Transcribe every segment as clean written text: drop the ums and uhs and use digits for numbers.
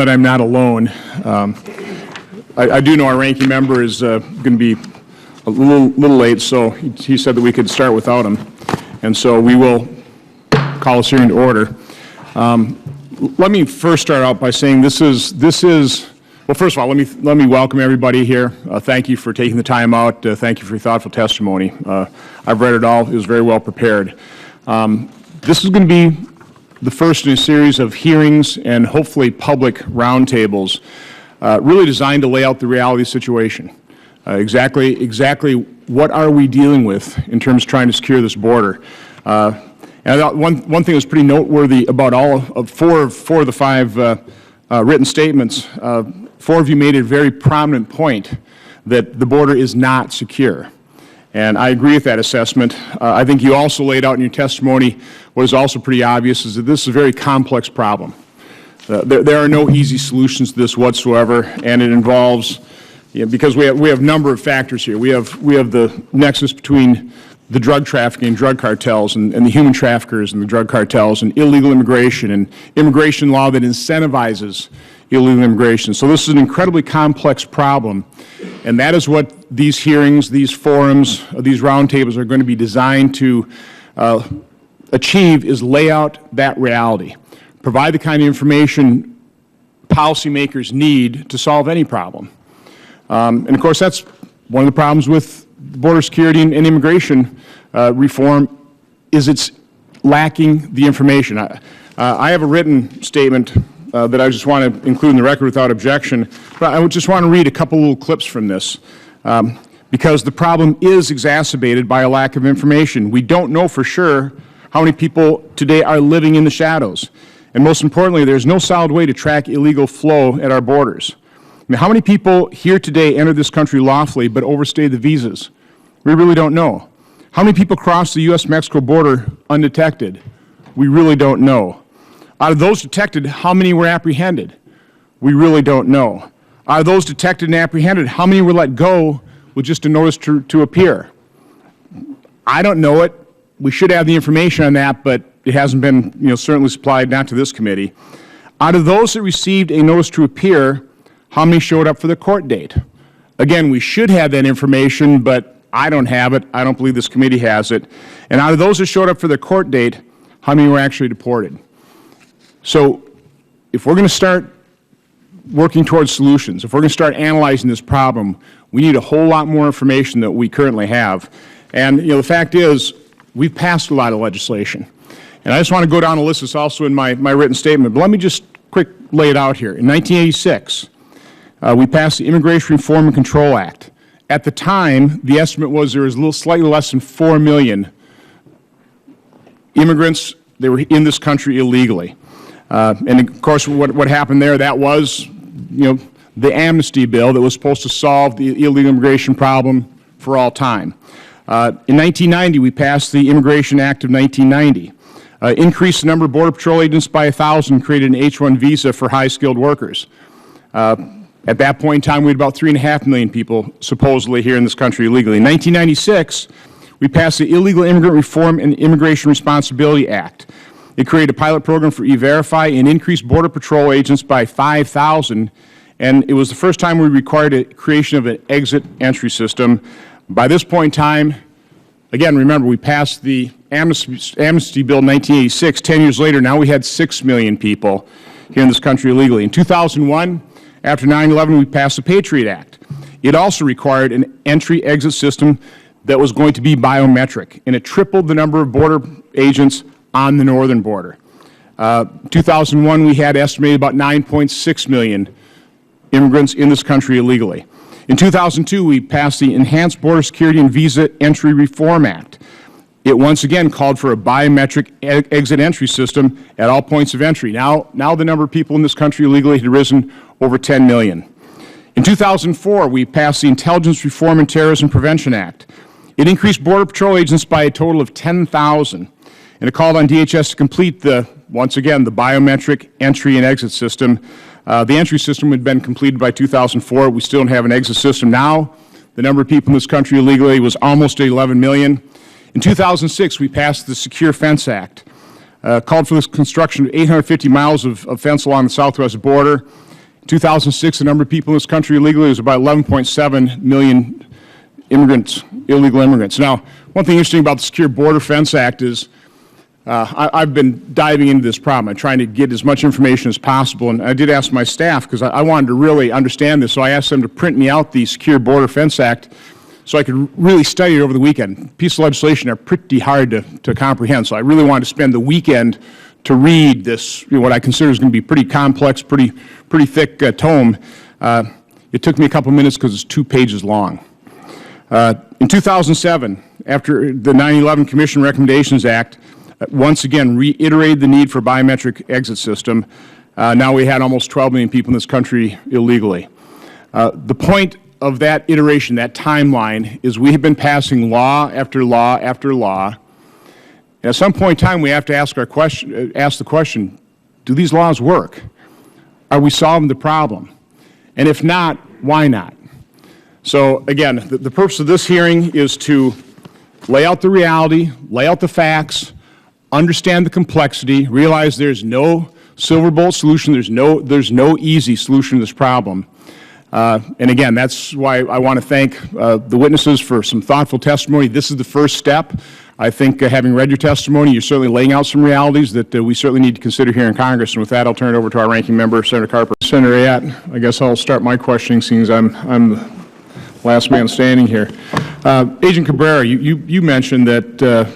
that I'm not alone. I do know our ranking member is going to be a little late, so he said that we could start without him. And so we will call this hearing to order. Let me first start out by saying this is well, first of all, let me welcome everybody here. Thank you for taking the time out. Thank you for your thoughtful testimony. I've read it all. It was very well prepared. This is going to be the first in a series of hearings and hopefully public roundtables really designed to lay out the reality of the situation. Exactly what are we dealing with in terms of trying to secure this border. And I thought one thing that's pretty noteworthy about all of four of the five written statements, four of you made a very prominent point that the border is not secure. And I agree with that assessment. I think you also laid out in your testimony what is also pretty obvious is that this is a very complex problem. There are no easy solutions to this whatsoever, and it involves, because we have a number of factors here. We have the nexus between the drug trafficking and drug cartels and the human traffickers and the drug cartels and illegal immigration and immigration law that incentivizes illegal immigration. So this is an incredibly complex problem, and that is what these hearings, these forums, these roundtables are going to be designed to achieve, is lay out that reality, provide the kind of information policymakers need to solve any problem. And of course, that's one of the problems with border security and immigration reform is it's lacking the information. I have a written statement that I just want to include in the record without objection, but I would just want to read a couple little clips from this because the problem is exacerbated by a lack of information. We don't know for sure how many people today are living in the shadows. And most importantly, there's no solid way to track illegal flow at our borders. I mean, how many people here today enter this country lawfully but overstay the visas? We really don't know. How many people cross the U.S.-Mexico border undetected? We really don't know. Out of those detected, how many were apprehended? We really don't know. Out of those detected and apprehended, how many were let go with just a notice to appear? I don't know it. We should have the information on that, but it hasn't been, certainly supplied, not to this committee. Out of those that received a notice to appear, how many showed up for the court date? Again, we should have that information, but I don't have it. I don't believe this committee has it. And out of those that showed up for the court date, how many were actually deported? So if we're going to start working towards solutions, if we're going to start analyzing this problem, we need a whole lot more information than we currently have. And, the fact is, we've passed a lot of legislation. And I just want to go down a list. It's also in my written statement. But let me just quick lay it out here. In 1986, we passed the Immigration Reform and Control Act. At the time, the estimate was there was slightly less than 4 million immigrants that were in this country illegally. And of course, what happened there, that was, the amnesty bill that was supposed to solve the illegal immigration problem for all time. In 1990, we passed the Immigration Act of 1990. Increased the number of Border Patrol agents by 1,000, created an H-1 visa for high-skilled workers. At that point in time, we had about 3.5 million people supposedly here in this country illegally. In 1996, we passed the Illegal Immigrant Reform and Immigration Responsibility Act. It created a pilot program for E-Verify and increased Border Patrol agents by 5,000, and it was the first time we required a creation of an exit entry system. By this point in time, again, remember, we passed the amnesty bill in 1986. 10 years later, now we had 6 million people here in this country illegally. In 2001, after 9/11, we passed the Patriot Act. It also required an entry-exit system that was going to be biometric, and it tripled the number of border agents on the northern border. 2001, we had estimated about 9.6 million immigrants in this country illegally. In 2002, we passed the Enhanced Border Security and Visa Entry Reform Act. It once again called for a biometric exit entry system at all points of entry. Now the number of people in this country illegally had risen over 10 million. In 2004, we passed the Intelligence Reform and Terrorism Prevention Act. It increased Border Patrol agents by a total of 10,000, and it called on DHS to complete once again, the biometric entry and exit system. The entry system had been completed by 2004. We still don't have an exit system now. The number of people in this country illegally was almost 11 million. In 2006, we passed the Secure Fence Act, called for the construction of 850 miles of fence along the southwest border. 2006, the number of people in this country illegally was about 11.7 million immigrants, illegal immigrants. Now, one thing interesting about the Secure Border Fence Act is I've been diving into this problem. I'm trying to get as much information as possible, and I did ask my staff because I wanted to really understand this, so I asked them to print me out the Secure Border Fence Act so I could really study it over the weekend. Pieces of legislation are pretty hard to comprehend, so I really wanted to spend the weekend to read this, what I consider is going to be pretty complex, pretty thick tome. It took me a couple minutes because it's 2 pages long. In 2007, after the 9/11 Commission Recommendations Act once again reiterated the need for a biometric exit system, now we had almost 12 million people in this country illegally. The point of that iteration, that timeline, is we have been passing law after law after law. And at some point in time, we have to ask the question, do these laws work? Are we solving the problem? And if not, why not? So again, the purpose of this hearing is to lay out the reality, lay out the facts, understand the complexity, realize there's no silver bullet solution, there's no easy solution to this problem. And again, that's why I want to thank the witnesses for some thoughtful testimony. This is the first step. I think having read your testimony, you're certainly laying out some realities that we certainly need to consider here in Congress. And with that, I'll turn it over to our ranking member, Senator Carper. Senator Ayotte, I guess I'll start my questioning, seeing as I'm the last man standing here. Agent Cabrera, you mentioned that,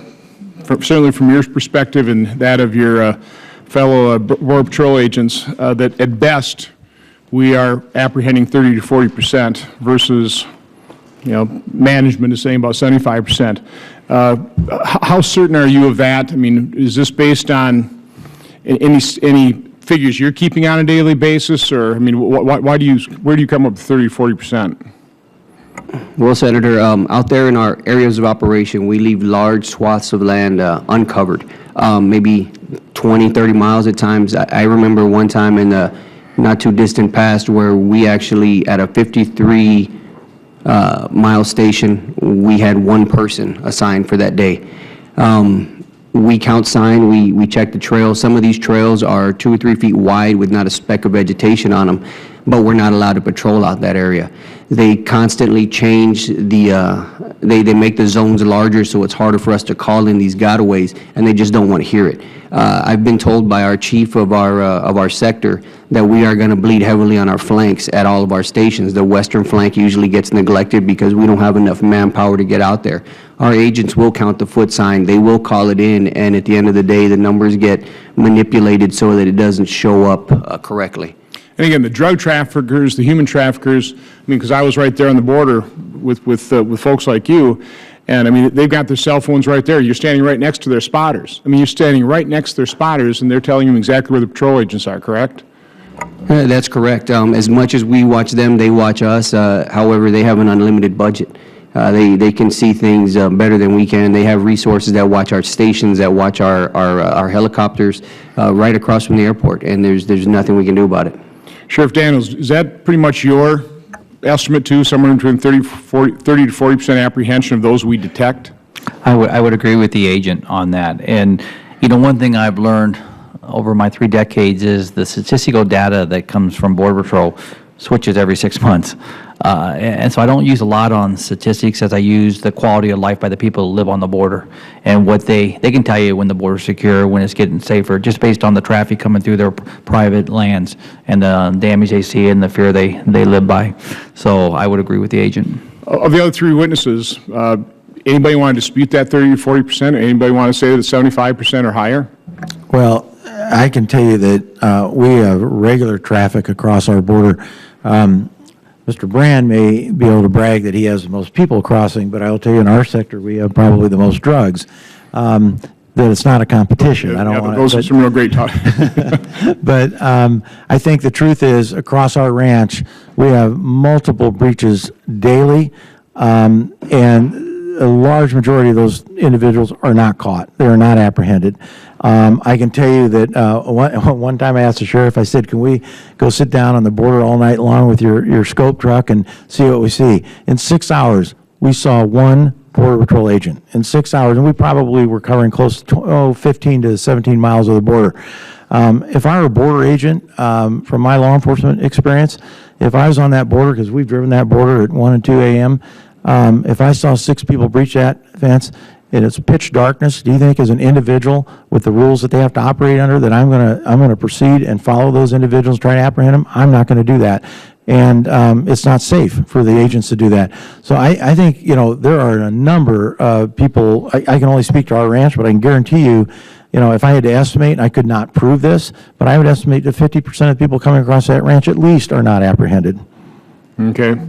certainly from your perspective and that of your fellow Border Patrol agents, that at best we are apprehending 30 to 40% versus, management is saying about 75%. How certain are you of that? I mean, is this based on any figures you're keeping on a daily basis, or I mean, where do you come up with 30 to 40%? Well, Senator, out there in our areas of operation, we leave large swaths of land uncovered, maybe 20, 30 miles at times. I remember one time in the not too distant past where we actually, at a 53-mile station, we had one person assigned for that day. We count sign, we check the trails. Some of these trails are 2 or 3 feet wide with not a speck of vegetation on them, but we're not allowed to patrol out that area. They constantly change the, they make the zones larger so it's harder for us to call in these gotaways, and they just don't want to hear it. I've been told by our chief of our sector that we are going to bleed heavily on our flanks at all of our stations. The western flank usually gets neglected because we don't have enough manpower to get out there. Our agents will count the foot sign, they will call it in, and at the end of the day, the numbers get manipulated so that it doesn't show up correctly. And again, the drug traffickers, the human traffickers, I mean, because I was right there on the border with folks like you, and I mean, they've got their cell phones right there. You're standing right next to their spotters. I mean, you're standing right next to their spotters, and they're telling you exactly where the patrol agents are, correct? That's correct. As much as we watch them, they watch us. However, they have an unlimited budget. They can see things better than we can. They have resources that watch our stations, that watch our helicopters right across from the airport, and there's nothing we can do about it. Sheriff Dannels, is that pretty much your estimate too, somewhere between 30 to 40% apprehension of those we detect? I would agree with the agent on that. And, one thing I've learned over my 3 decades is the statistical data that comes from Border Patrol switches every 6 months. And so I don't use a lot on statistics as I use the quality of life by the people who live on the border and what they can tell you when the border's secure, when it's getting safer, just based on the traffic coming through their private lands and the damage they see and the fear they live by. So I would agree with the agent. Of the other 3 witnesses, anybody want to dispute that 30 to 40%? Or anybody want to say that it's 75% or higher? Well, I can tell you that we have regular traffic across our border. Mr. Brand may be able to brag that he has the most people crossing, but I will tell you in our sector we have probably the most drugs. That it's not a competition. I don't want to. Those are some real great talk. But I think the truth is, across our ranch, we have multiple breaches daily, and a large majority of those individuals are not caught. They are not apprehended. I can tell you that one time I asked the sheriff, I said, can we go sit down on the border all night long with your scope truck and see what we see? In 6 hours, we saw 1 Border Patrol agent. In 6 hours, and we probably were covering close to 15 to 17 miles of the border. If I were a border agent, from my law enforcement experience, if I was on that border, because we've driven that border at 1 and 2 a.m., if I saw 6 people breach that fence and it's pitch darkness, do you think as an individual with the rules that they have to operate under that I'm gonna proceed and follow those individuals, try to apprehend them? I'm not going to do that. And it's not safe for the agents to do that. So I think, there are a number of people, I can only speak to our ranch, but I can guarantee you, if I had to estimate, and I could not prove this, but I would estimate that 50% of people coming across that ranch at least are not apprehended. Okay.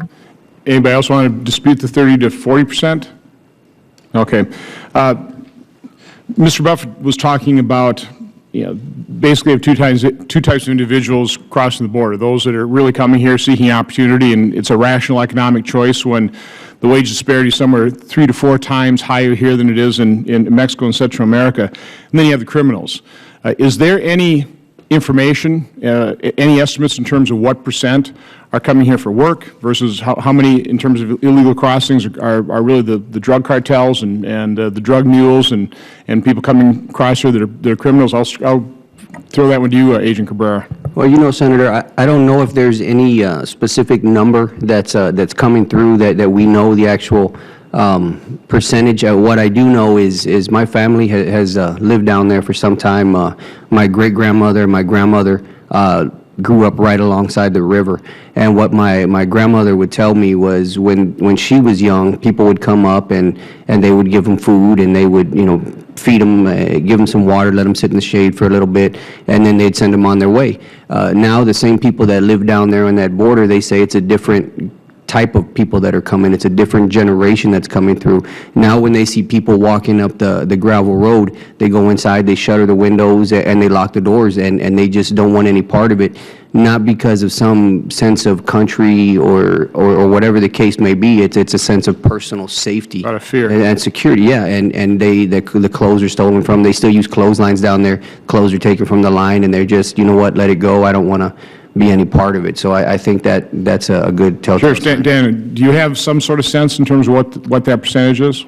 Anybody else want to dispute the 30 to 40%? Okay. Mr. Buffett was talking about, basically have two types of individuals crossing the border. Those that are really coming here seeking opportunity, and it's a rational economic choice when the wage disparity is somewhere 3 to 4 times higher here than it is in Mexico and Central America. And then you have the criminals. Is there any information, any estimates in terms of what % are coming here for work versus how many in terms of illegal crossings are really the drug cartels and the drug mules and people coming across here that are criminals? I'll throw that one to you, Agent Cabrera. Well, Senator, I don't know if there's any specific number that's coming through that we know the actual percentage. What I do know is my family has lived down there for some time. My great-grandmother, my grandmother grew up right alongside the river. And what my grandmother would tell me was when she was young, people would come up and they would give them food and they would, feed them, give them some water, let them sit in the shade for a little bit, and then they'd send them on their way. Now the same people that live down there on that border, they say it's a different type of people that are coming. It's a different generation that's coming through. Now when they see people walking up the gravel road, they go inside, they shutter the windows, and they lock the doors, and they just don't want any part of it. Not because of some sense of country or whatever the case may be. It's a sense of personal safety. Out of fear. And security, yeah. And the clothes are stolen from. They still use clotheslines down there. Clothes are taken from the line, and they're just, you know what, let it go. I don't want to be any part of it. So I think that's a good telltale sign. Sure. Dan, do you have some sort of sense in terms of what that percentage is?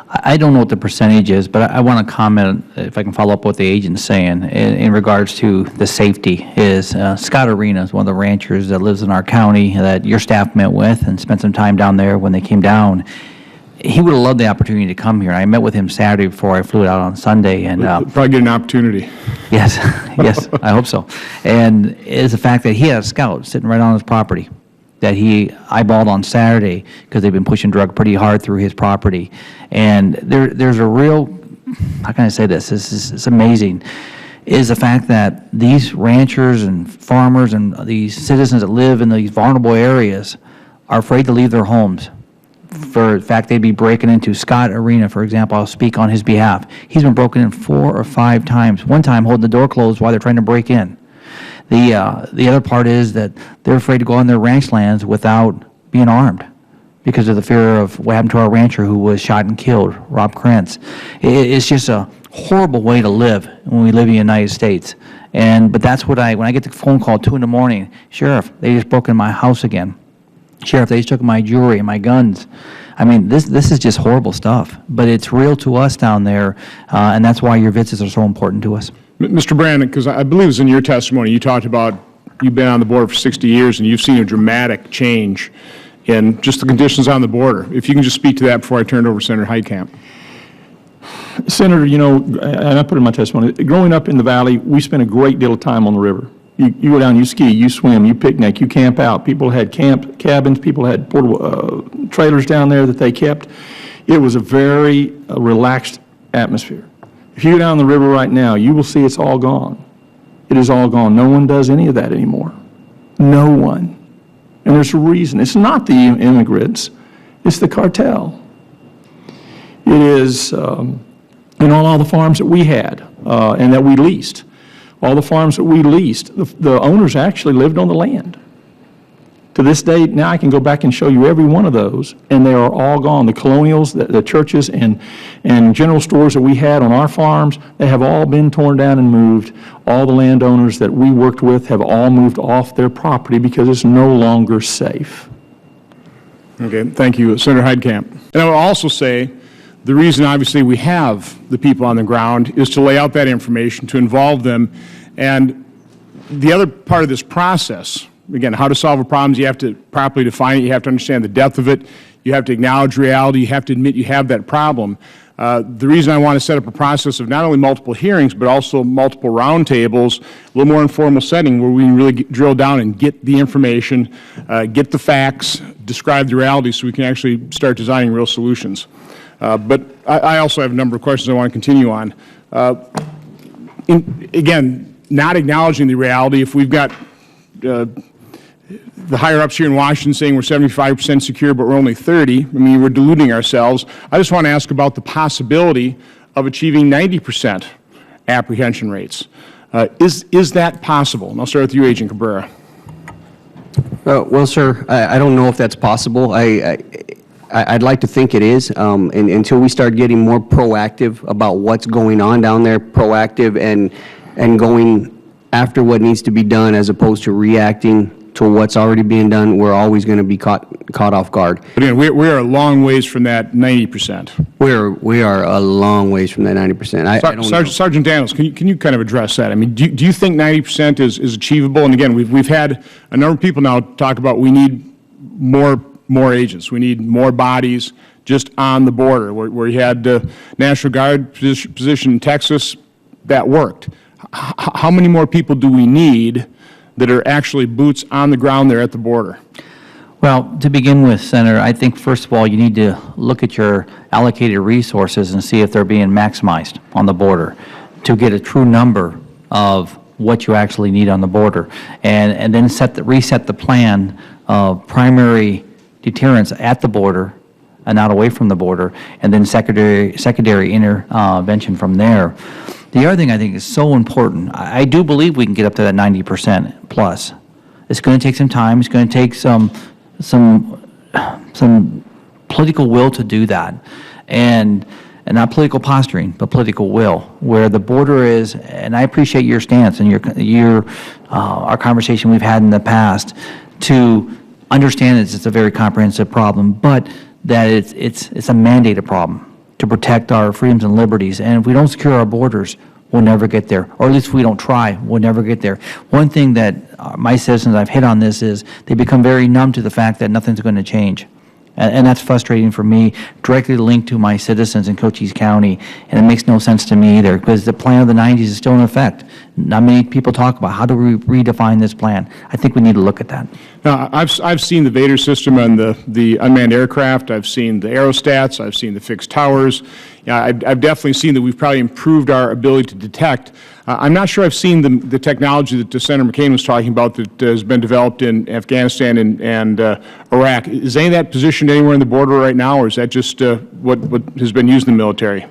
I don't know what the percentage is, but I want to comment, if I can follow up what the agent's saying, in regards to the safety, is Scott Arena is one of the ranchers that lives in our county that your staff met with and spent some time down there when they came down. He would have loved the opportunity to come here. I met with him Saturday before I flew out on Sunday. And probably get an opportunity. Yes, yes, I hope so. And it's the fact that he had a scout sitting right on his property that he eyeballed on Saturday because they've been pushing drug pretty hard through his property. And there's a real, how can I say this? It's amazing, is the fact that these ranchers and farmers and these citizens that live in these vulnerable areas are afraid to leave their homes. For the fact they'd be breaking into Scott Arena, for example. I'll speak on his behalf. He's been broken in 4 or 5 times, one time holding the door closed while they're trying to break in. The other part is that they're afraid to go on their ranch lands without being armed because of the fear of what happened to our rancher who was shot and killed, Rob Krentz. It's just a horrible way to live when we live in the United States. But that's what when I get the phone call at 2 in the morning, Sheriff, they just broke into my house again. Sheriff, they just took my jewelry and my guns. I mean, this is just horrible stuff, but it's real to us down there, and that's why your visits are so important to us. Mr. Brand, because I believe it was in your testimony, you talked about you've been on the border for 60 years and you've seen a dramatic change in just the conditions on the border. If you can just speak to that before I turn it over to Senator Heitkamp. Senator, and I put in my testimony, growing up in the valley, we spent a great deal of time on the river. You go down, you ski, you swim, you picnic, you camp out. People had camp cabins, people had portable trailers down there that they kept. It was a very relaxed atmosphere. If you go down the river right now, you will see it's all gone. It is all gone. No one does any of that anymore. No one. And there's a reason. It's not the immigrants. It's the cartel. It is, on all the farms that we had and that we leased. All the farms that we leased, the owners actually lived on the land. To this day, now I can go back and show you every one of those, and they are all gone. The colonials, the churches, and general stores that we had on our farms, they have all been torn down and moved. All the landowners that we worked with have all moved off their property because it's no longer safe. Okay, thank you. Senator Heitkamp. And I would also say The reason, obviously, we have the people on the ground is to lay out that information, to involve them. And the other part of this process, again, how to solve a problem is you have to properly define it, you have to understand the depth of it, you have to acknowledge reality, you have to admit you have that problem. The reason I want to set up a process of not only multiple hearings, but also multiple roundtables, a little more informal setting where we can really drill down and get the information, get the facts, describe the reality so we can actually start designing real solutions. But I also have a number of questions I want to continue on. Again, not acknowledging the reality, if we've got the higher-ups here in Washington saying we're 75% secure, but we're only 30, I mean, we're deluding ourselves. I just want to ask about the possibility of achieving 90% apprehension rates. Is that possible? And I'll start with you, Agent Cabrera. Well, sir, I don't know if that's possible. I'd like to think it is, and until we start getting more proactive about what's going on down there, proactive and going after what needs to be done as opposed to reacting to what's already being done, we're always going to be caught off guard. But again, we are a long ways from that 90%. We are a long ways from that 90%. I don't know. Sergeant Dannels, can you kind of address that? I mean, do you think 90% is achievable? And again, we've had a number of people now talk about we need more agents. We need more bodies just on the border. Where you had the National Guard position in Texas, that worked. How many more people do we need that are actually boots on the ground there at the border? Well, to begin with, Senator, I think first of all you need to look at your allocated resources and see if they're being maximized on the border to get a true number of what you actually need on the border, and then reset the plan of primary deterrence at the border and not away from the border, and then secondary intervention from there. The other thing I think is so important, I do believe we can get up to that 90% plus. It's going to take some time. It's going to take some political will to do that, and not political posturing, but political will. Where the border is, and I appreciate your stance and our conversation we've had in the past to understand that it's a very comprehensive problem, but that it's a mandated problem to protect our freedoms and liberties. And if we don't secure our borders, we'll never get there. Or at least if we don't try, we'll never get there. One thing that my citizens, I've hit on this, is they become very numb to the fact that nothing's going to change. And that's frustrating for me, directly linked to my citizens in Cochise County. And it makes no sense to me either, because the plan of the 90s is still in effect. Not many people talk about how do we redefine this plan. I think we need to look at that. Now, I've seen the Vader system on the unmanned aircraft. I've seen the aerostats. I've seen the fixed towers. I've definitely seen that we've probably improved our ability to detect. I'm not sure I've seen the technology that Senator McCain was talking about that has been developed in Afghanistan and Iraq. Is any of that positioned anywhere in the border right now, or is that just what has been used in the military?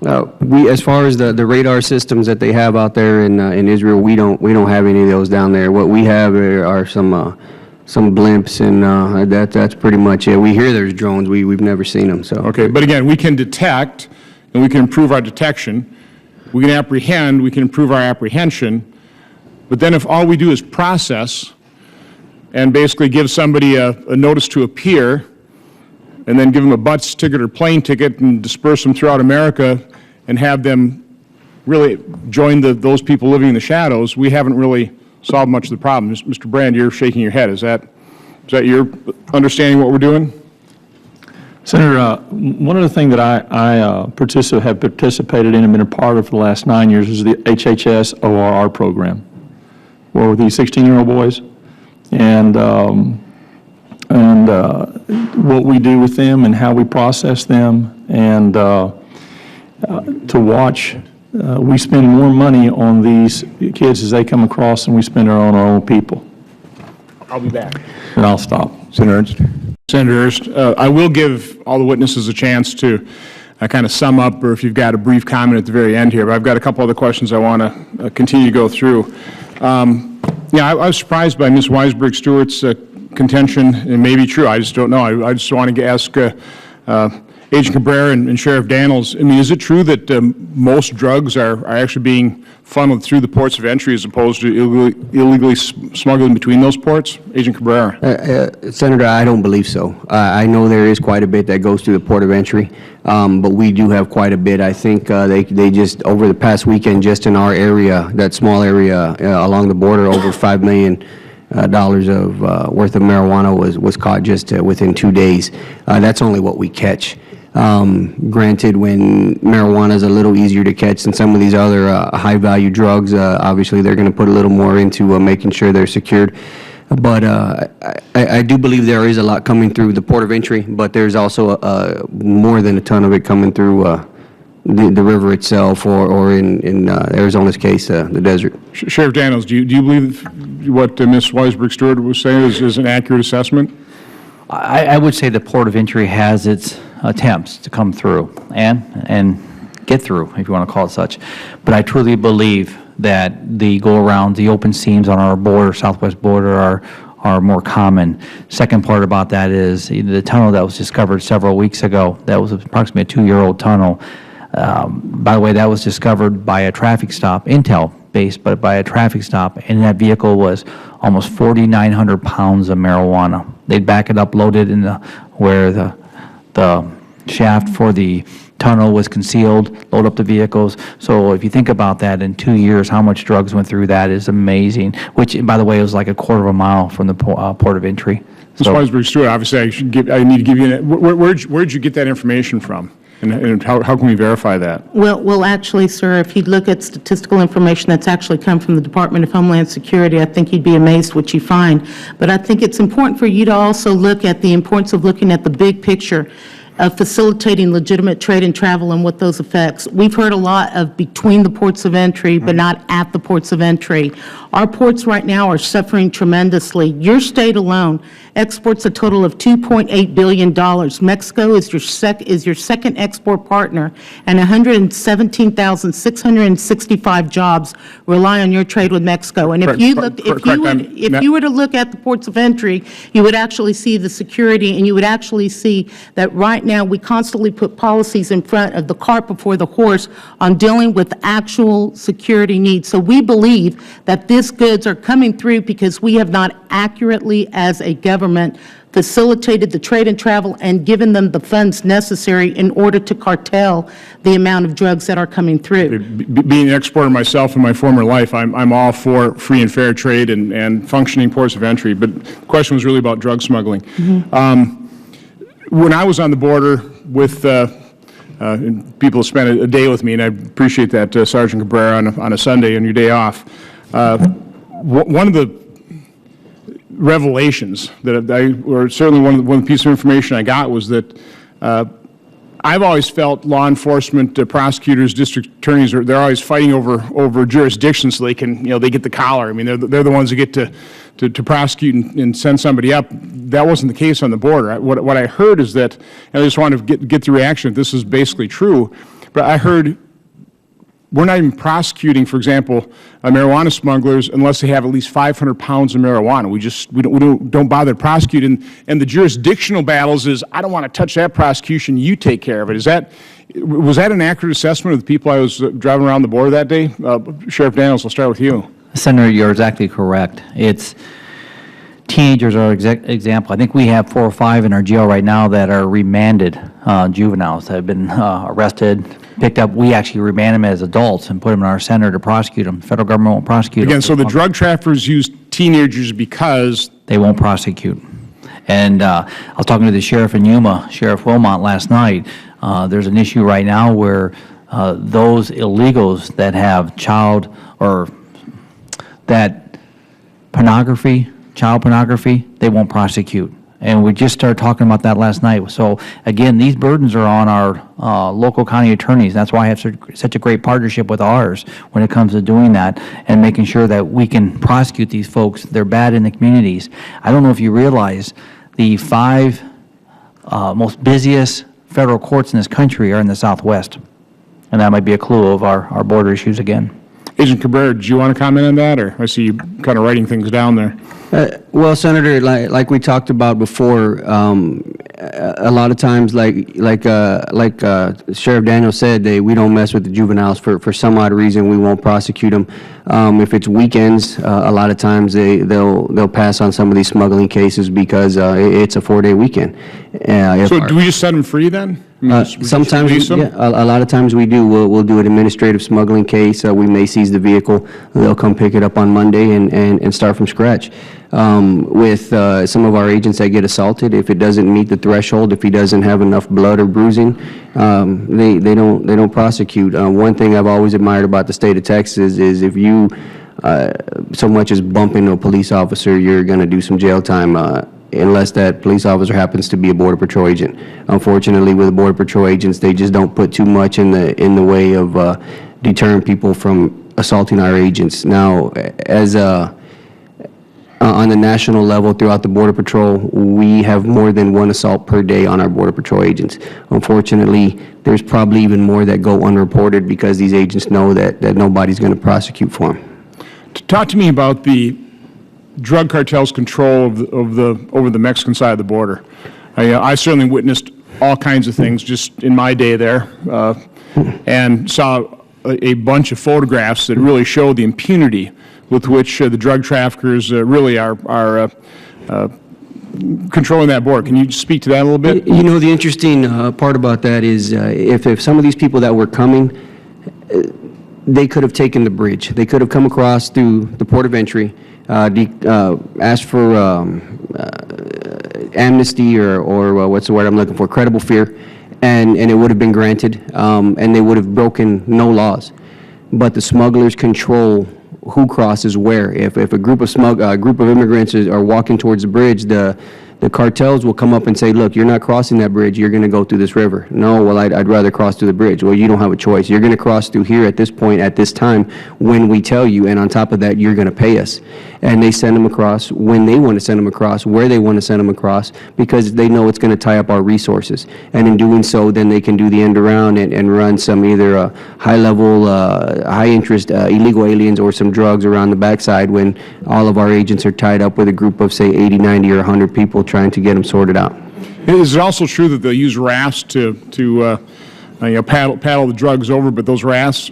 As far as the radar systems that they have out there in Israel, we don't have any of those down there. What we have are some blimps, and that's pretty much it. We hear there's drones. We've never seen them. So okay, but again, we can detect, and we can improve our detection. We can apprehend. We can improve our apprehension. But then, if all we do is process, and basically give somebody a notice to appear, and then give them a bus ticket or plane ticket and disperse them throughout America and have them really join those people living in the shadows, we haven't really solved much of the problem. Mr. Brand, you're shaking your head. Is that your understanding what we're doing? Senator, one of the things that I have participated in and been a part of for the last 9 years is the HHS ORR program, where with these 16-year-old boys, and what we do with them and how we process them, and to watch, we spend more money on these kids as they come across than we spend on our own people. I'll be back. And I'll stop. Senator Ernst. Senator Ernst, I will give all the witnesses a chance to kind of sum up, or if you've got a brief comment at the very end here, but I've got a couple other questions I want to continue to go through. I was surprised by Ms. Weisberg-Stewart's contention. It may be true. I just don't know. I just want to ask Agent Cabrera and Sheriff Dannels, I mean, is it true that most drugs are actually being funneled through the ports of entry as opposed to illegally smuggling between those ports? Agent Cabrera. Senator, I don't believe so. I know there is quite a bit that goes through the port of entry, but we do have quite a bit. I think they just, over the past weekend, just in our area, that small area along the border, over $5 million of worth of marijuana was caught just within 2 days. That's only what we catch. Granted, when marijuana is a little easier to catch than some of these other high-value drugs, obviously they're going to put a little more into making sure they're secured. But I do believe there is a lot coming through the port of entry, but there's also more than a ton of it coming through the river itself, or in Arizona's case, the desert. Sheriff Dannels, do you believe what Ms. Weisberg-Stewart was saying is an accurate assessment? I would say the port of entry has its attempts to come through and get through, if you want to call it such. But I truly believe that the go-arounds, the open seams on our border, southwest border, are more common. Second part about that is the tunnel that was discovered several weeks ago. That was approximately a 2-year-old tunnel. By the way, that was discovered by a traffic stop, Intel-based, but by a traffic stop, and that vehicle was almost 4,900 pounds of marijuana. They'd back it up, load it in where the shaft for the tunnel was concealed, load up the vehicles. So if you think about that, in 2 years, how much drugs went through that is amazing, which, by the way, was like a quarter of a mile from the port of entry. Ms. Weisberg-Stewart, obviously, I need to give you where'd you get that information from? And how can we verify that? Well, actually, sir, if you look at statistical information that's actually come from the Department of Homeland Security, I think you'd be amazed what you find. But I think it's important for you to also look at the importance of looking at the big picture of facilitating legitimate trade and travel and what those affects. We've heard a lot of between the ports of entry, but not at the ports of entry. Our ports right now are suffering tremendously. Your state alone exports a total of $2.8 billion. Mexico is your second export partner, and 117,665 jobs rely on your trade with Mexico. And if you were to look at the ports of entry, you would actually see the security, and you would actually see that right now we constantly put policies in front of the cart before the horse on dealing with actual security needs. So we believe that these goods are coming through because we have not accurately, as a government, facilitated the trade and travel and given them the funds necessary in order to cartel the amount of drugs that are coming through. Being an exporter myself in my former life, I'm all for free and fair trade and functioning ports of entry, but the question was really about drug smuggling. When I was on the border with people spent a day with me, and I appreciate that, Sergeant Cabrera, on a Sunday on your day off, one of the revelations that or certainly one of the pieces of information I got was that I've always felt law enforcement, prosecutors, district attorneys, they're always fighting over jurisdiction so they can, they get the collar. I mean, they're the ones that get to prosecute and send somebody up. That wasn't the case on the border. What I heard is that, and I just wanted to get the reaction if this is basically true, but I heard we're not even prosecuting, for example, marijuana smugglers unless they have at least 500 pounds of marijuana. We don't bother to prosecute. And the jurisdictional battles is, I don't want to touch that prosecution, you take care of it. Was that an accurate assessment of the people I was driving around the border that day? Sheriff Dannels, I'll start with you. Senator, you're exactly correct. Teenagers are an example. I think we have 4 or 5 in our jail right now that are remanded juveniles that have been arrested, picked up. We actually remand them as adults and put them in our center to prosecute them. The federal government won't prosecute them. Again, so the drug traffickers use teenagers because they won't prosecute. And I was talking to the sheriff in Yuma, Sheriff Wilmot, last night. There's an issue right now where those illegals that have child pornography, they won't prosecute. And we just started talking about that last night. So, again, these burdens are on our local county attorneys. That's why I have such a great partnership with ours when it comes to doing that and making sure that we can prosecute these folks. They're bad in the communities. I don't know if you realize the 5 most busiest federal courts in this country are in the Southwest. And that might be a clue of our border issues again. Agent Cabrera, do you want to comment on that, or I see you kind of writing things down there? Well, Senator, like we talked about before, a lot of times, like Sheriff Daniels said, we don't mess with the juveniles for some odd reason. We won't prosecute them. If it's weekends, a lot of times they'll pass on some of these smuggling cases because it's a 4-day weekend. So do we just set them free then? I mean, just Sometimes, release them? yeah, a lot of times we do. We'll do an administrative smuggling case. We may seize the vehicle. They'll come pick it up on Monday and start from scratch. With some of our agents that get assaulted, if it doesn't meet the threshold, if he doesn't have enough blood or bruising, they don't prosecute. One thing I've always admired about the state of Texas is if you so much as bump into a police officer, you're going to do some jail time. Unless that police officer happens to be a Border Patrol agent. Unfortunately, with the Border Patrol agents, they just don't put too much in the way of deterring people from assaulting our agents. Now, as on the national level throughout the Border Patrol, we have more than one assault per day on our Border Patrol agents. Unfortunately, there's probably even more that go unreported because these agents know that nobody's going to prosecute for them. Talk to me about the drug cartels' control over the Mexican side of the border. I certainly witnessed all kinds of things just in my day there, and saw a bunch of photographs that really show the impunity with which the drug traffickers really are controlling that border. Can you speak to that a little bit? You know, the interesting part about that is if some of these people that were coming, they could have taken the bridge. They could have come across through the port of entry, asked for amnesty or what's the word I'm looking for, credible fear, and it would have been granted, and they would have broken no laws. But the smugglers control who crosses where. If a group of immigrants are walking towards the bridge, the cartels will come up and say, look, you're not crossing that bridge, you're going to go through this river. No, well, I'd rather cross through the bridge. Well, you don't have a choice. You're going to cross through here at this point, at this time, when we tell you, and on top of that, you're going to pay us. And they send them across when they want to send them across, where they want to send them across, because they know it's going to tie up our resources. And in doing so, then they can do the end around and run some either high-level, high-interest illegal aliens or some drugs around the backside when all of our agents are tied up with a group of, say, 80, 90, or 100 people trying to get them sorted out. Is it also true that they'll use rafts to paddle the drugs over, but those rafts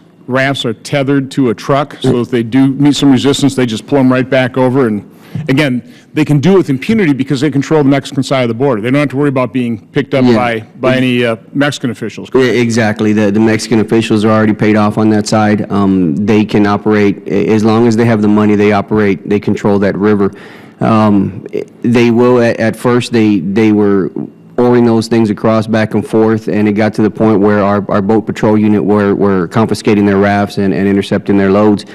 are tethered to a truck, so if they do meet some resistance, they just pull them right back over? And again, they can do it with impunity because they control the Mexican side of the border. They don't have to worry about being picked up by any Mexican officials. Correct? Exactly. The Mexican officials are already paid off on that side. They can operate, as long as they have the money, they control that river. They will, at first, they were oaring those things across back and forth, and it got to the point where our boat patrol unit were confiscating their rafts and intercepting their loads.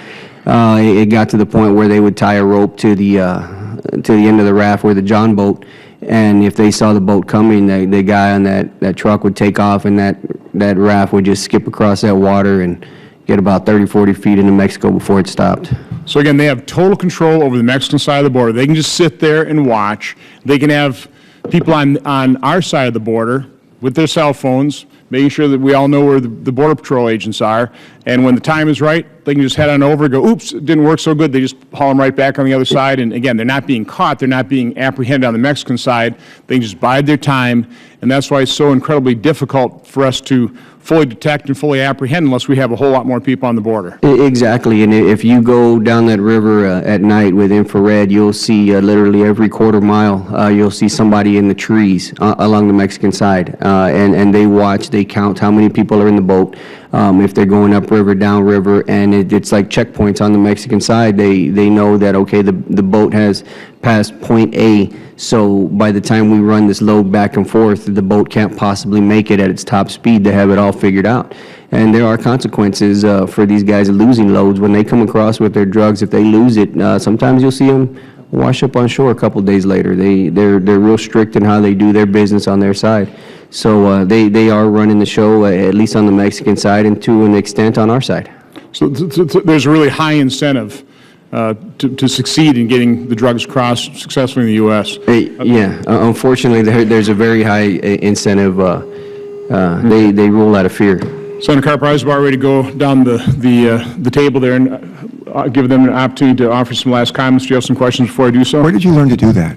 It got to the point where they would tie a rope to the end of the raft where the John boat, and if they saw the boat coming, the guy on that truck would take off, and that raft would just skip across that water and get about 30, 40 feet into Mexico before it stopped. So again, they have total control over the Mexican side of the border. They can just sit there and watch. They can have people on our side of the border with their cell phones, making sure that we all know where the Border Patrol agents are. And when the time is right, they can just head on over, go, oops, it didn't work so good. They just haul them right back on the other side. And again, they're not being caught. They're not being apprehended on the Mexican side. They can just bide their time. And that's why it's so incredibly difficult for us to fully detect and fully apprehend unless we have a whole lot more people on the border. Exactly. And if you go down that river at night with infrared, you'll see literally every quarter mile, you'll see somebody in the trees along the Mexican side. And they watch, they count how many people are in the boat. If they're going upriver, downriver, and it's like checkpoints on the Mexican side, they know that, okay, the boat has passed point A, so by the time we run this load back and forth, the boat can't possibly make it at its top speed. They have it all figured out. And there are consequences for these guys losing loads. When they come across with their drugs, if they lose it, sometimes you'll see them wash up on shore a couple days later. They're real strict in how they do their business on their side. So they are running the show, at least on the Mexican side, and to an extent on our side. So there's a really high incentive to succeed in getting the drugs crossed successfully in the U.S. Yeah, unfortunately, there's a very high incentive. They rule out of fear. Senator Carper, I was about ready to go down the table there and give them an opportunity to offer some last comments. Do you have some questions before I do so? Where did you learn to do that?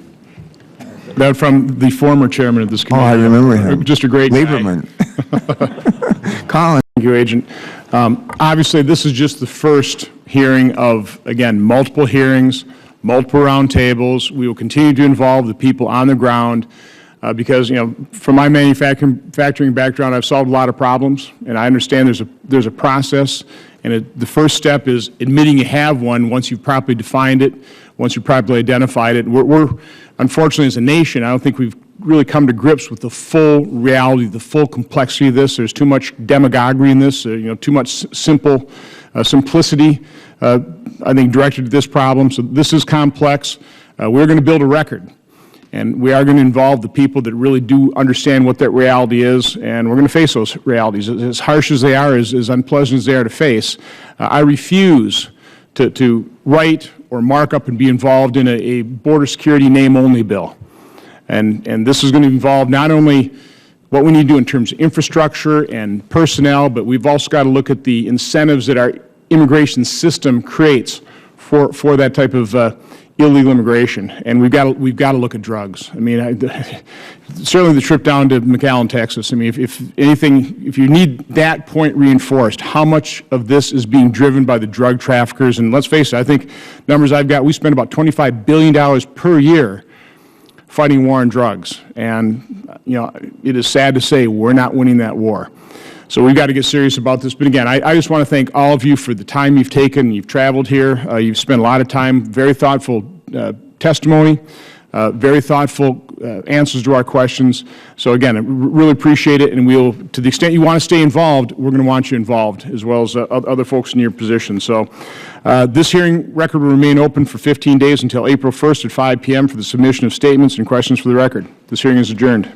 That from the former chairman of this Oh, committee. I remember him. Just a great guy. Lieberman. Colin. Thank you, Agent. Obviously, this is just the first hearing of, again, multiple hearings, multiple roundtables. We will continue to involve the people on the ground because, you know, from my manufacturing background, I've solved a lot of problems, and I understand there's a process, and the first step is admitting you have one once you've properly defined it, once you've properly identified it. We're unfortunately, as a nation, I don't think we've really come to grips with the full reality, the full complexity of this. There's too much demagoguery in this, you know, too much simplicity, I think, directed at this problem. So this is complex. We're going to build a record, and we are going to involve the people that really do understand what that reality is, and we're going to face those realities. As harsh as they are, as unpleasant as they are to face, I refuse to write or mark up and be involved in a border security name-only bill. And this is going to involve not only what we need to do in terms of infrastructure and personnel, but we've also got to look at the incentives that our immigration system creates for that type of illegal immigration. And we've got to look at drugs. I mean, certainly the trip down to McAllen, Texas. I mean, if you need that point reinforced, how much of this is being driven by the drug traffickers? And let's face it, I think numbers I've got, we spend about $25 billion per year fighting war on drugs. And, you know, it is sad to say we're not winning that war. So we've got to get serious about this. But again, I just want to thank all of you for the time you've taken. You've traveled here. You've spent a lot of time, very thoughtful testimony, very thoughtful answers to our questions. So again, I really appreciate it. And we'll, to the extent you want to stay involved, we're going to want you involved, as well as other folks in your position. So this hearing record will remain open for 15 days until April 1st at 5 p.m. for the submission of statements and questions for the record. This hearing is adjourned.